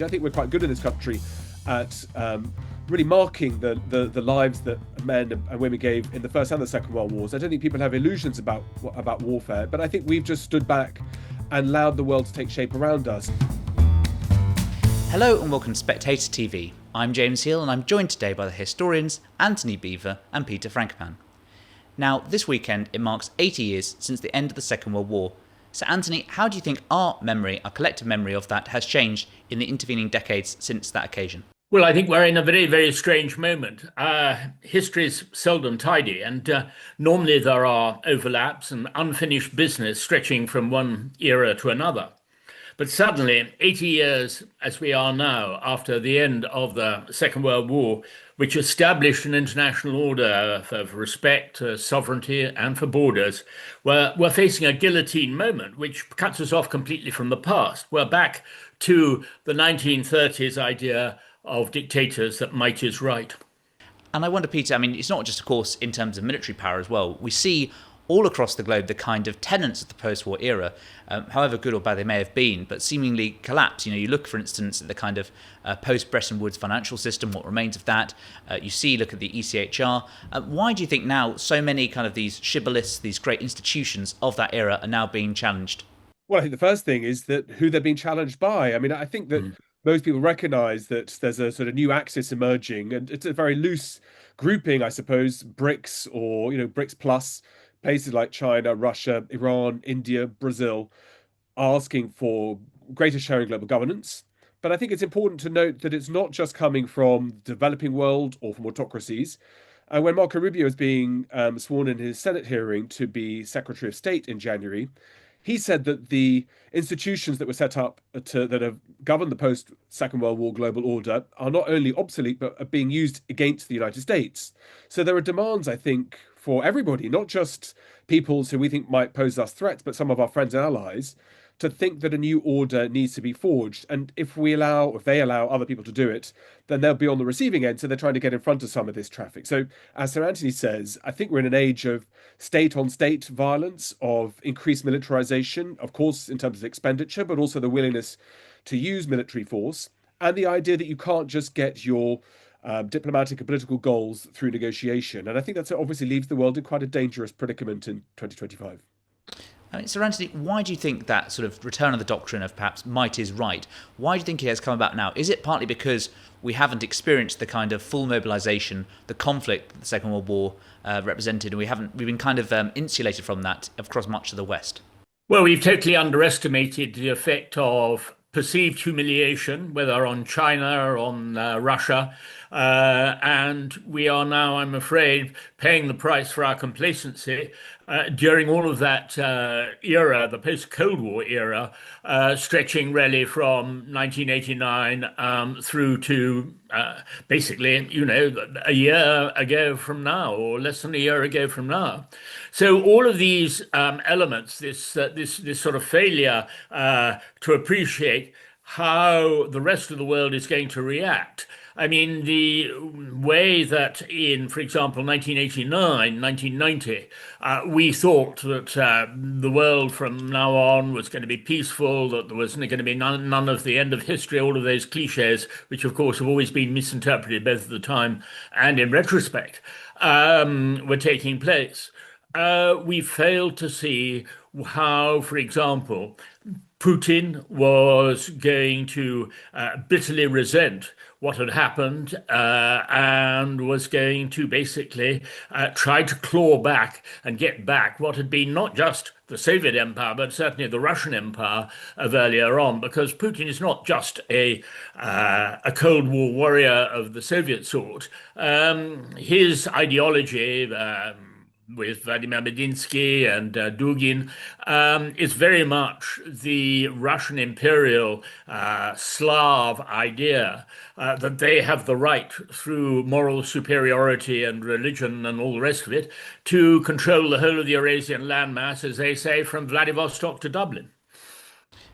I think we're quite good in this country at really marking the lives that men and women gave in the First and the Second World Wars. I don't think people have illusions about warfare, but I think we've just stood back and allowed the world to take shape around us. Hello and welcome to Spectator TV. I'm James Hill and I'm joined today by the historians Antony Beevor and Peter Frankopan. Now, this weekend it marks 80 years since the end of the Second World War. So Antony, how do you think our collective memory of that has changed in the intervening decades since that occasion? Well, I think we're in a very, very strange moment. History is seldom tidy, and normally there are overlaps and unfinished business stretching from one era to another. But suddenly, 80 years as we are now, after the end of the Second World War, which established an international order of respect, sovereignty, and for borders, we're facing a guillotine moment, which cuts us off completely from the past. We're back to the 1930s idea of dictators that might is right. And I wonder, Peter, it's not just, of course, in terms of military power as well. We see all across the globe the kind of tenets of the post-war era, however good or bad they may have been, but seemingly collapse. You look, for instance, at the kind of post-Bretton Woods financial system, what remains of that. Look at the ECHR. Why do you think now so many kind of these shibboleths, these great institutions of that era are now being challenged? Well, I think the first thing is that who they're being challenged by. I think that most people recognise that there's a sort of new axis emerging, and it's a very loose grouping, I suppose, BRICS or, BRICS plus, places like China, Russia, Iran, India, Brazil, asking for greater sharing global governance. But I think it's important to note that it's not just coming from the developing world or from autocracies. When Marco Rubio is being sworn in his Senate hearing to be Secretary of State in January, he said that the institutions that were set up that have governed the post-Second World War global order are not only obsolete, but are being used against the United States. So there are demands, I think, for everybody, not just peoples who we think might pose us threats, but some of our friends and allies, to think that a new order needs to be forged. And if they allow other people to do it, then they'll be on the receiving end. So they're trying to get in front of some of this traffic. So as Sir Antony says, I think we're in an age of state-on-state violence, of increased militarization, of course, in terms of expenditure, but also the willingness to use military force, and the idea that you can't just get your diplomatic and political goals through negotiation. And I think that obviously leaves the world in quite a dangerous predicament in 2025. Sir Antony, why do you think that sort of return of the doctrine of perhaps might is right? Why do you think it has come about now? Is it partly because we haven't experienced the kind of full mobilization, the conflict that the Second World War represented, and we've been kind of insulated from that across much of the West? Well, we've totally underestimated the effect of perceived humiliation, whether on China or on Russia. And we are now, I'm afraid, paying the price for our complacency during all of that era, the post-Cold War era, stretching really from 1989 through to basically, a year ago from now, or less than a year ago from now. So all of these elements, this sort of failure to appreciate how the rest of the world is going to react. The way that in, for example, 1989, 1990, we thought that the world from now on was going to be peaceful, that there was going to be none of the end of history, all of those cliches, which of course have always been misinterpreted both at the time and in retrospect, were taking place. We failed to see how, for example, Putin was going to bitterly resent what had happened and was going to basically try to claw back and get back what had been not just the Soviet Empire, but certainly the Russian Empire of earlier on, because Putin is not just a Cold War warrior of the Soviet sort. His ideology, with Vladimir Medinsky and Dugin, is very much the Russian imperial Slav idea that they have the right, through moral superiority and religion and all the rest of it, to control the whole of the Eurasian landmass, as they say, from Vladivostok to Dublin.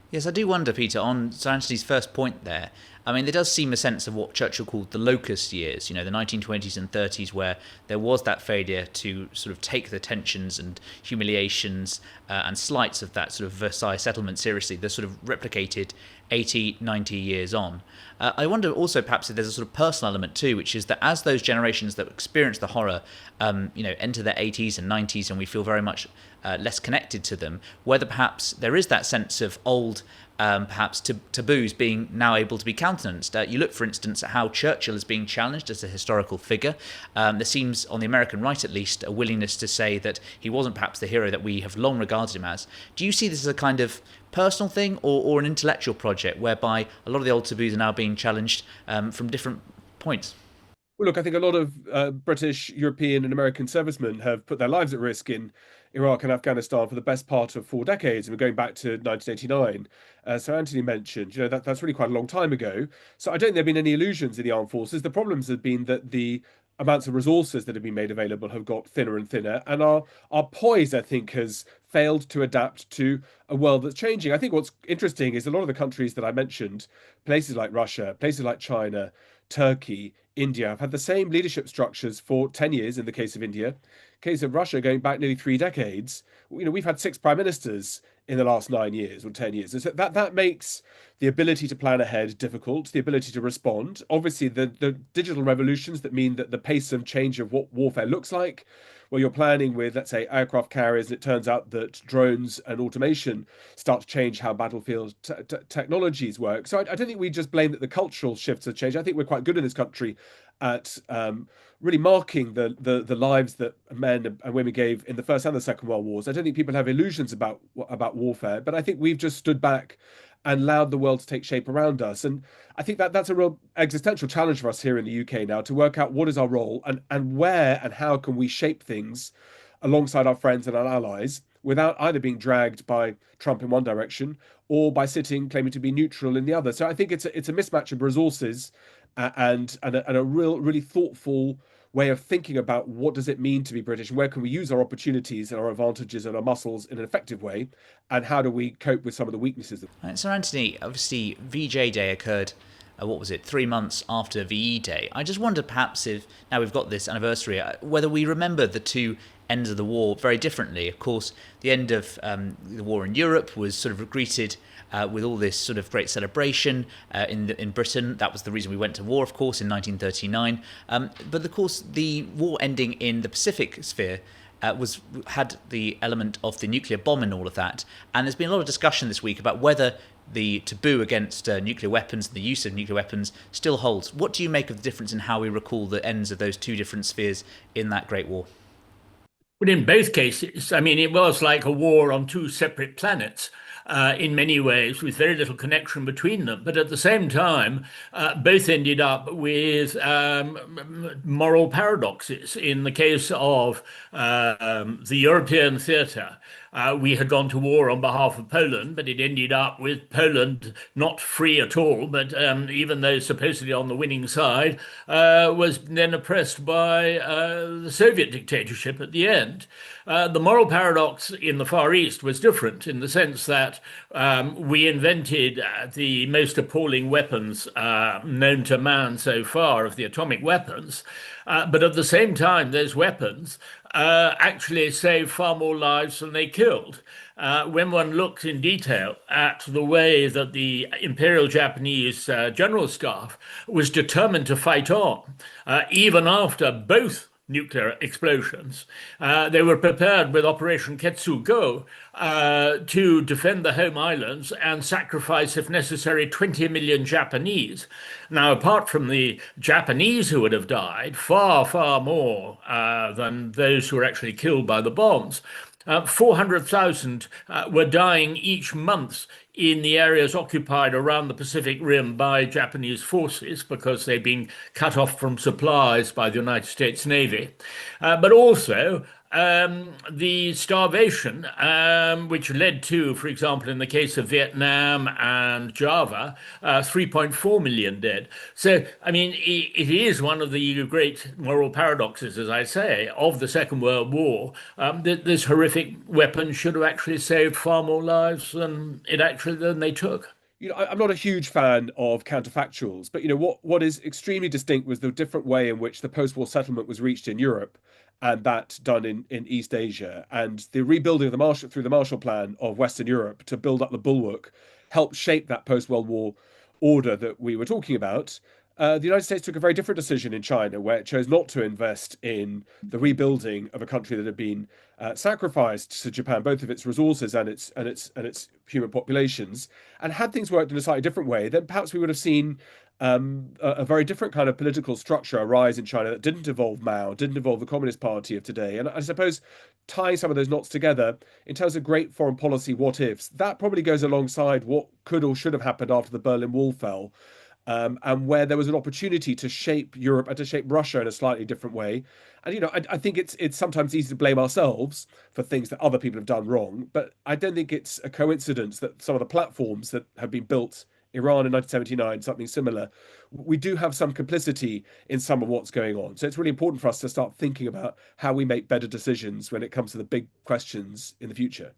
Yes, I do wonder, Peter, on Sir Antony's first point there. There does seem a sense of what Churchill called the locust years, the 1920s and 30s, where there was that failure to sort of take the tensions and humiliations and slights of that sort of Versailles settlement seriously. They're sort of replicated 80, 90 years on. I wonder also perhaps if there's a sort of personal element too, which is that as those generations that experience the horror, enter their 80s and 90s, and we feel very much less connected to them, whether perhaps there is that sense of old perhaps taboos being now able to be countenanced. You look, for instance, at how Churchill is being challenged as a historical figure. There seems, on the American right at least, a willingness to say that he wasn't perhaps the hero that we have long regarded him as. Do you see this as a kind of personal thing or an intellectual project whereby a lot of the old taboos are now being challenged from different points? Well, look, I think a lot of British, European, and American servicemen have put their lives at risk in Iraq and Afghanistan for the best part of 4 decades. And we're going back to 1989. So Anthony mentioned, that's really quite a long time ago. So I don't think there have been any illusions in the armed forces. The problems have been that the amounts of resources that have been made available have got thinner and thinner, and our poise, I think, has failed to adapt to a world that's changing. I think what's interesting is a lot of the countries that I mentioned, places like Russia, places like China, Turkey, India, have had the same leadership structures for 10 years in the case of India. Case of Russia, going back nearly 3 decades, we've had 6 prime ministers in the last 9 years or 10 years. And so that makes the ability to plan ahead difficult, the ability to respond. Obviously, the digital revolutions that mean that the pace of change of what warfare looks like, where you're planning with, let's say, aircraft carriers, and it turns out that drones and automation start to change how battlefield technologies work. So I don't think we just blame that the cultural shifts have changed. I think we're quite good in this country at really marking the lives that men and women gave in the First and the Second World Wars. I don't think people have illusions about warfare, but I think we've just stood back and allowed the world to take shape around us. And I think that's a real existential challenge for us here in the UK now, to work out what is our role and where and how can we shape things alongside our friends and our allies without either being dragged by Trump in one direction or by sitting claiming to be neutral in the other. So I think it's a mismatch of resources and a really thoughtful way of thinking about what does it mean to be British, and where can we use our opportunities and our advantages and our muscles in an effective way, and how do we cope with some of the weaknesses. Right, so Anthony, obviously VJ Day occurred, what was it, 3 months after VE Day. I just wonder perhaps if, now we've got this anniversary, whether we remember the two ends of the war very differently. Of course, the end of the war in Europe was sort of greeted with all this sort of great celebration in Britain. That was the reason we went to war, of course, in 1939. But of course, the war ending in the Pacific sphere had the element of the nuclear bomb in all of that. And there's been a lot of discussion this week about whether the taboo against nuclear weapons and the use of nuclear weapons still holds. What do you make of the difference in how we recall the ends of those two different spheres in that Great War? But in both cases, I mean, it was like a war on two separate planets. In many ways, with very little connection between them. But at the same time, both ended up with moral paradoxes. In the case of the European theatre, we had gone to war on behalf of Poland, but it ended up with Poland not free at all, but even though supposedly on the winning side, was then oppressed by the Soviet dictatorship at the end. The moral paradox in the Far East was different in the sense that we invented the most appalling weapons known to man so far of the atomic weapons. But at the same time, those weapons actually saved far more lives than they killed. When one looks in detail at the way that the Imperial Japanese General Staff was determined to fight on, even after both nuclear explosions. They were prepared with Operation Ketsugo to defend the home islands and sacrifice, if necessary, 20 million Japanese. Now, apart from the Japanese who would have died, far, far more than those who were actually killed by the bombs, 400,000 were dying each month in the areas occupied around the Pacific Rim by Japanese forces because they'd been cut off from supplies by the United States Navy. But also the starvation, which led to, for example, in the case of Vietnam and Java, 3.4 million dead. So, I mean, it is one of the great moral paradoxes, as I say, of the Second World War, that this horrific weapon should have actually saved far more lives than they took. I'm not a huge fan of counterfactuals, but what is extremely distinct was the different way in which the post-war settlement was reached in Europe, and that done in East Asia, and the rebuilding of through the Marshall Plan of Western Europe to build up the bulwark helped shape that post-World War order that we were talking about, the United States took a very different decision in China, where it chose not to invest in the rebuilding of a country that had been sacrificed to Japan, both of its resources and its human populations. And had things worked in a slightly different way, then perhaps we would have seen a very different kind of political structure arise in China that didn't involve Mao, didn't involve the Communist Party of today. And I suppose tying some of those knots together in terms of great foreign policy what ifs, that probably goes alongside what could or should have happened after the Berlin Wall fell, and where there was an opportunity to shape Europe and to shape Russia in a slightly different way. And I think it's sometimes easy to blame ourselves for things that other people have done wrong, but I don't think it's a coincidence that some of the platforms that have been built, Iran in 1979, something similar, we do have some complicity in some of what's going on. So it's really important for us to start thinking about how we make better decisions when it comes to the big questions in the future.